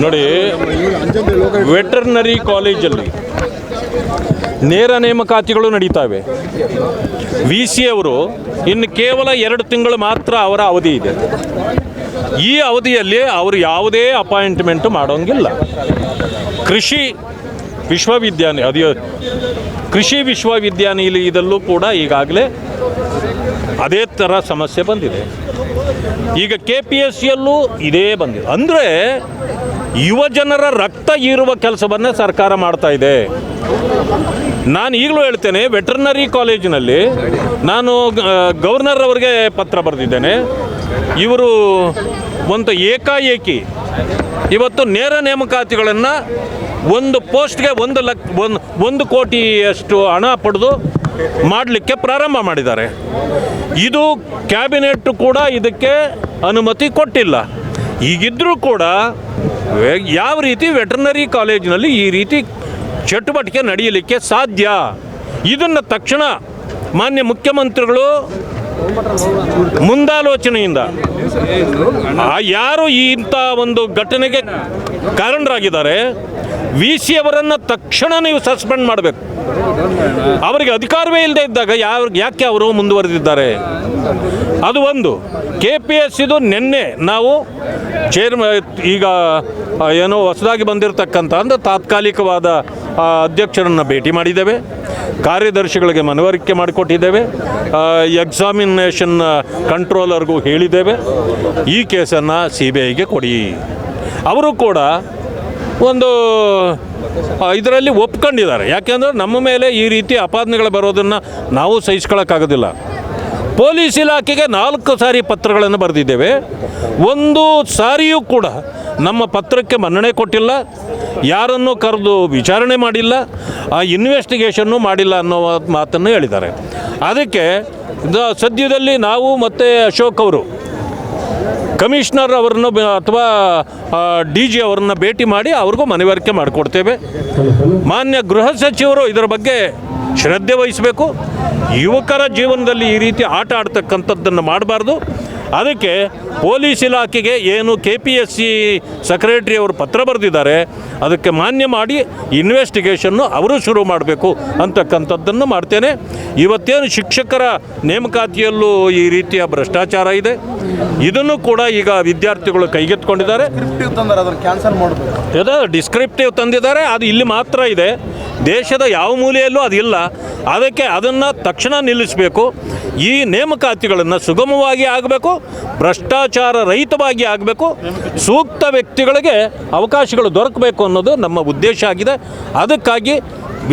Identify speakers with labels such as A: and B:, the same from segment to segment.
A: ನೋಡಿ, ವೆಟರ್ನರಿ ಕಾಲೇಜಲ್ಲಿ ನೇರ ನೇಮಕಾತಿಗಳು ನಡೀತಾವೆ. VC ಅವರು ಇನ್ನು ಕೇವಲ 2 ತಿಂಗಳು ಮಾತ್ರ ಅವರ ಅವಧಿ ಇದೆ. ಈ ಅವಧಿಯಲ್ಲಿ ಅವರು ಯಾವುದೇ ಅಪಾಯಿಂಟ್ಮೆಂಟ್ ಮಾಡೋಂಗಿಲ್ಲ. ಕೃಷಿ ವಿಶ್ವವಿದ್ಯಾನಿಲಯದಲ್ಲೂ ಕೂಡ ಈಗಾಗಲೇ ಅದೇ ಥರ ಸಮಸ್ಯೆ ಬಂದಿದೆ. ಈಗ KPSCಯಲ್ಲೂ ಇದೇ ಬಂದಿದೆ. ಅಂದರೆ ಯುವ ಜನರ ರಕ್ತ ಹೀರುವ ಕೆಲಸವನ್ನು ಸರ್ಕಾರ ಮಾಡ್ತಾ ಇದೆ. ನಾನು ಈಗಲೂ ಹೇಳ್ತೇನೆ, ವೆಟರ್ನರಿ ಕಾಲೇಜಿನಲ್ಲಿ ನಾನು ಗವರ್ನರ್ ಅವರಿಗೆ ಪತ್ರ ಬರೆದಿದ್ದೇನೆ. ಇವರು ಒಂದು ಏಕಾಏಕಿ ಇವತ್ತು ನೇರ ನೇಮಕಾತಿಗಳನ್ನು ಒಂದು ಪೋಸ್ಟ್ಗೆ 1 ಕೋಟಿಯಷ್ಟು ಹಣ ಪಡೆದು ಮಾಡಲಿಕ್ಕೆ ಪ್ರಾರಂಭ ಮಾಡಿದ್ದಾರೆ. ಇದು ಕ್ಯಾಬಿನೆಟ್ ಕೂಡ ಇದಕ್ಕೆ ಅನುಮತಿ ಕೊಟ್ಟಿಲ್ಲ. ಈಗಿದ್ದರೂ ಕೂಡ ಯಾವ ರೀತಿ ವೆಟರ್ನರಿ ಕಾಲೇಜಿನಲ್ಲಿ ಈ ರೀತಿ ಚಟುವಟಿಕೆ ನಡೆಯಲಿಕ್ಕೆ ಸಾಧ್ಯ? ಇದನ್ನು ತಕ್ಷಣ ಮಾನ್ಯ ಮುಖ್ಯಮಂತ್ರಿಗಳು ಮುಂದಾಲೋಚನೆಯಿಂದ ಯಾರು ಇಂಥ ಒಂದು ಘಟನೆಗೆ ಕಾರಣರಾಗಿದ್ದಾರೆ VC ಅವರನ್ನು ತಕ್ಷಣ ನೀವು ಸಸ್ಪೆಂಡ್ ಮಾಡಬೇಕು. ಅವರಿಗೆ ಅಧಿಕಾರವೇ ಇಲ್ಲದೆ ಇದ್ದಾಗ ಯಾಕೆ ಅವರು ಮುಂದುವರೆದಿದ್ದಾರೆ? ಅದು ಒಂದು. KPSCದು ನಿನ್ನೆ ನಾವು ಈಗ ಏನೋ ಹೊಸದಾಗಿ ಬಂದಿರತಕ್ಕಂಥ ತಾತ್ಕಾಲಿಕವಾದ ಅಧ್ಯಕ್ಷರನ್ನು ಭೇಟಿ ಮಾಡಿದ್ದೇವೆ. ಕಾರ್ಯದರ್ಶಿಗಳಿಗೆ ಮನವರಿಕೆ ಮಾಡಿಕೊಟ್ಟಿದ್ದೇವೆ. ಎಕ್ಸಾಮಿನೇಷನ್ ಕಂಟ್ರೋಲರ್ಗೂ ಹೇಳಿದ್ದೇವೆ, ಈ ಕೇಸನ್ನು CBIಗೆ ಕೊಡಿ. ಅವರು ಕೂಡ ಒಂದು ಇದರಲ್ಲಿ ಒಪ್ಕೊಂಡಿದ್ದಾರೆ. ಯಾಕೆಂದರೆ ನಮ್ಮ ಮೇಲೆ ಈ ರೀತಿ ಆಪಾದನೆಗಳು ಬರೋದನ್ನು ನಾವು ಸಹಿಸ್ಕೊಳ್ಳೋಕ್ಕಾಗೋದಿಲ್ಲ. ಪೊಲೀಸ್ ಇಲಾಖೆಗೆ 4 ಸಾರಿ ಪತ್ರಗಳನ್ನು ಬರೆದಿದ್ದೇವೆ. ಒಂದು ಸಾರಿಯೂ ಕೂಡ ನಮ್ಮ ಪತ್ರಕ್ಕೆ ಮನ್ನಣೆ ಕೊಟ್ಟಿಲ್ಲ, ಯಾರನ್ನು ಕರೆದು ವಿಚಾರಣೆ ಮಾಡಿಲ್ಲ, ಇನ್ವೆಸ್ಟಿಗೇಷನ್ನು ಮಾಡಿಲ್ಲ ಅನ್ನೋ ಮಾತನ್ನು ಹೇಳಿದ್ದಾರೆ. ಅದಕ್ಕೆ ಸದ್ಯದಲ್ಲಿ ನಾವು ಮತ್ತು ಅಶೋಕ್ ಅವರು ಕಮಿಷನರ್ ಅವರನ್ನು ಅಥವಾ DG ಅವರನ್ನು ಭೇಟಿ ಮಾಡಿ ಅವ್ರಿಗೂ ಮನವರಿಕೆ ಮಾಡಿಕೊಡ್ತೇವೆ. ಮಾನ್ಯ ಗೃಹ ಸಚಿವರು ಇದರ ಬಗ್ಗೆ ಶ್ರದ್ಧೆ ವಹಿಸಬೇಕು. ಯುವಕರ ಜೀವನದಲ್ಲಿ ಈ ರೀತಿ ಆಟ ಆಡ್ತಕ್ಕಂಥದ್ದನ್ನು ಮಾಡಬಾರ್ದು. ಅದಕ್ಕೆ ಪೊಲೀಸ್ ಇಲಾಖೆಗೆ ಏನು KPSC ಸೆಕ್ರೆಟರಿ ಅವರು ಪತ್ರ ಬರೆದಿದ್ದಾರೆ, ಅದಕ್ಕೆ ಮಾನ್ಯ ಮಾಡಿ ಇನ್ವೆಸ್ಟಿಗೇಷನ್ನು ಅವರು ಶುರು ಮಾಡಬೇಕು ಅಂತಕ್ಕಂಥದ್ದನ್ನು ಮಾಡ್ತೇನೆ. ಇವತ್ತೇನು ಶಿಕ್ಷಕರ ನೇಮಕಾತಿಯಲ್ಲೂ ಈ ರೀತಿಯ ಭ್ರಷ್ಟಾಚಾರ ಇದೆ, ಇದನ್ನು ಕೂಡ ಈಗ ವಿದ್ಯಾರ್ಥಿಗಳು ಕೈಗೆತ್ತಿಕೊಂಡಿದ್ದಾರೆ. ಡಿಸ್ಕ್ರಿಪ್ಟಿವ್ ತಂದಿದ್ದಾರೆ. ಅದು ಇಲ್ಲಿ ಮಾತ್ರ ಇದೆ, ದೇಶದ ಯಾವ ಮೂಲೆಯಲ್ಲೂ ಅದಿಲ್ಲ. ಅದಕ್ಕೆ ಅದನ್ನು ತಕ್ಷಣ ನಿಲ್ಲಿಸಬೇಕು. ಈ ನೇಮಕಾತಿಗಳನ್ನು ಸುಗಮವಾಗಿ ಆಗಬೇಕು, ಭ್ರಷ್ಟಾಚಾರ ರಹಿತವಾಗಿ ಆಗಬೇಕು, ಸೂಕ್ತ ವ್ಯಕ್ತಿಗಳಿಗೆ ಅವಕಾಶಗಳು ದೊರಕಬೇಕು ಅನ್ನೋದು ನಮ್ಮ ಉದ್ದೇಶ ಆಗಿದೆ. ಅದಕ್ಕಾಗಿ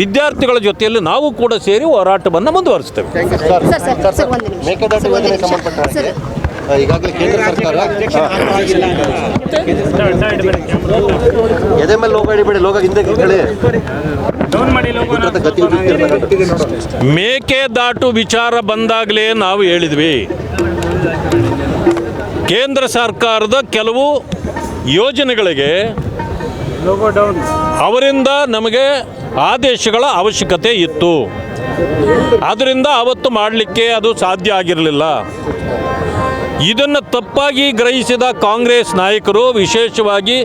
A: ವಿದ್ಯಾರ್ಥಿಗಳ ಜೊತೆಯಲ್ಲಿ ನಾವು ಕೂಡ ಸೇರಿ ಹೋರಾಟವನ್ನು ಮುಂದುವರಿಸ್ತೇವೆ.
B: ಈಗಾಗಲೇ ಕೇಂದ್ರ ಸರ್ಕಾರ ಎದೆ ಮೇಲೆ ಲೋಗ ಹಿಡಿಬೇಡಿ, ಲೋಗ ಹಿಂದೆ
A: ಮೇಕೆದಾಟು ವಿಚಾರ ಬಂದಾಗಲೇ ನಾವು ಹೇಳಿದ್ವಿ, ಕೇಂದ್ರ ಸರ್ಕಾರದ ಕೆಲವು ಯೋಜನೆಗಳಿಗೆ ಅವರಿಂದ ನಮಗೆ ಆದೇಶಗಳ ಅವಶ್ಯಕತೆ ಇತ್ತು. ಅದರಿಂದ ಅವತ್ತು ಮಾಡಲಿಕ್ಕೆ ಅದು ಸಾಧ್ಯ ಆಗಿರಲಿಲ್ಲ. ಇದನ್ನು ತಪ್ಪಾಗಿ ಗ್ರಹಿಸಿದ ಕಾಂಗ್ರೆಸ್ ನಾಯಕರು, ವಿಶೇಷವಾಗಿ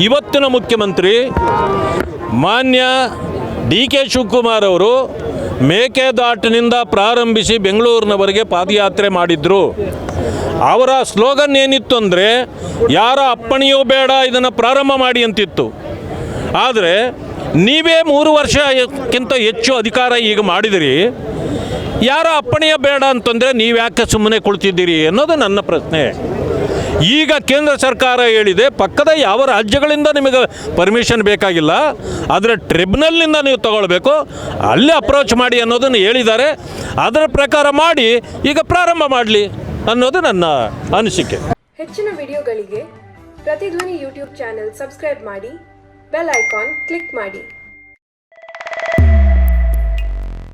A: ಇವತ್ತಿನ ಮುಖ್ಯಮಂತ್ರಿ ಮಾನ್ಯ DK ಶಿವಕುಮಾರ್ ಅವರು ಮೇಕೆದಾಟಿನಿಂದ ಪ್ರಾರಂಭಿಸಿ ಬೆಂಗಳೂರಿನವರೆಗೆ ಪಾದಯಾತ್ರೆ ಮಾಡಿದ್ರು. ಅವರ ಸ್ಲೋಗನ್ ಏನಿತ್ತು ಅಂದರೆ, ಯಾರ ಅಪ್ಪಣೆಯೂ ಬೇಡ, ಇದನ್ನು ಪ್ರಾರಂಭ ಮಾಡಿ ಅಂತಿತ್ತು. ಆದರೆ ನೀವೇ 3 ವರ್ಷಕ್ಕಿಂತ ಹೆಚ್ಚು ಅಧಿಕಾರ ಈಗ ಮಾಡಿದಿರಿ, ಯಾರ ಅಪ್ಪಣೆಯ ಬೇಡ ಅಂತಂದರೆ ನೀವು ಯಾಕೆ ಸುಮ್ಮನೆ ಕುಳಿತಿದ್ದೀರಿ ಅನ್ನೋದು ನನ್ನ ಪ್ರಶ್ನೆ. ಈಗ ಕೇಂದ್ರ ಸರ್ಕಾರ ಹೇಳಿದೆ, ಪಕ್ಕದ ಯಾವ ರಾಜ್ಯಗಳಿಂದ ನಿಮಗೆ ಪರ್ಮಿಷನ್ ಬೇಕಾಗಿಲ್ಲ, ಆದರೆ ಟ್ರಿಬ್ಯುನಲ್ನಿಂದ ನೀವು ತಗೊಳ್ಬೇಕು, ಅಲ್ಲೇ ಅಪ್ರೋಚ್ ಮಾಡಿ ಅನ್ನೋದನ್ನು ಹೇಳಿದ್ದಾರೆ. ಅದರ ಪ್ರಕಾರ ಮಾಡಿ ಈಗ ಪ್ರಾರಂಭ ಮಾಡಲಿ ಅನ್ನೋದು ನನ್ನ ಅನಿಸಿಕೆ.
C: ಹೆಚ್ಚಿನ ವಿಡಿಯೋಗಳಿಗೆ ಪ್ರತಿಧ್ವನಿ ಯೂಟ್ಯೂಬ್ ಚಾನೆಲ್ ಸಬ್ಸ್ಕ್ರೈಬ್ ಮಾಡಿ, ಬೆಲ್ ಐಕಾನ್ ಕ್ಲಿಕ್ ಮಾಡಿ.